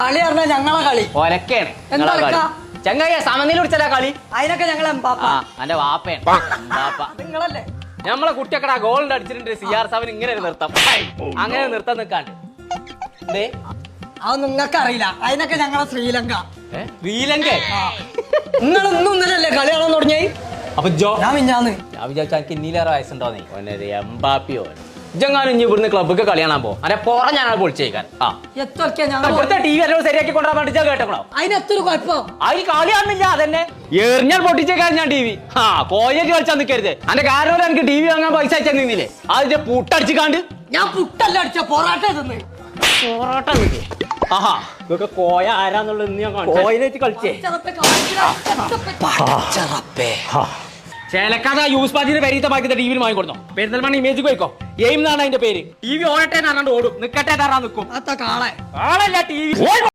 കളി പറഞ്ഞാ ഞങ്ങളെ കളി ഒലക്കാണ് ചങ്ങായ സമനില പിടിച്ചാ കളി. അതിനൊക്കെ ഞങ്ങൾ എന്റെ വാപ്പയാണ് നിങ്ങളല്ലേ നമ്മളെ കുട്ടിയൊക്കെ ഗോളിന്റെ അടിച്ചിട്ടുണ്ട്. CR7 ഇങ്ങനെ നിർത്താം, അങ്ങനെ നിർത്താൻ നിൽക്കാണ്ട് അത് നിങ്ങൾക്ക് അറിയില്ല. അതിനൊക്കെ ഞങ്ങളെ ശ്രീലങ്ക. ശ്രീലങ്ക നിങ്ങൾ ഇന്നും ഇന്നലല്ലേ കളി കാണാൻ തുടങ്ങി? അപ്പൊ ഞാൻ വിചാരിച്ചു എനിക്ക് ഇന്നീലേറെ വയസ്സുണ്ടോന്നേ. എംബാപ്പിയോ ഇജെങ്ങാനും ഇനി ഇവിടുന്ന് ക്ലബ്ബൊക്കെ കളി കാണാൻ പോകും. അല്ലെ പുറ ഞാനാണ് പൊളിച്ചേക്കാൻ. TV എല്ലാം ശരിയാക്കി കൊണ്ടുവരാൻ പഠിച്ചാൽ കേട്ടോ. അതിനെത്തൊരു കുഴപ്പം അതിന് കളി കാണുന്നില്ല. അതന്നെ എറിഞ്ഞാൽ പൊട്ടിച്ചേക്കാൻ ഞാൻ TV. കോയിലേക്ക് കളിച്ചാൽ നിൽക്കരുത്. എന്റെ കാരണം എനിക്ക് TV വാങ്ങാൻ പൈസ അയച്ചാൽ നിന്നില്ലേ? അതിന്റെ പുട്ടടിച്ചിക്കാണ്ട് ഞാൻ പുട്ടല്ല അടിച്ച പൊറാട്ട തിന്ന്. പൊറോട്ട ആഹാ ഇതൊക്കെ കോയ ആരാന്നുള്ളത് ഇന്ന് ഞാൻ കോയിലേക്ക് കളിച്ചേ. ചേലക്കാത യൂസ് പാർട്ടിന്റെ പേരീത്തെ ബാക്കി TV വാങ്ങിക്കൊടുത്തോ. പെരുന്തൽമണ്ണ ഇമേജ് പോയിക്കോ. എയിം എന്നാണ് അതിന്റെ പേര്. TV ഓടട്ടെ എന്ന് പറഞ്ഞാണ്ട് ഓടും. നിക്കട്ടെ തറാൻ നിൽക്കും. കാളെ ആളല്ല TV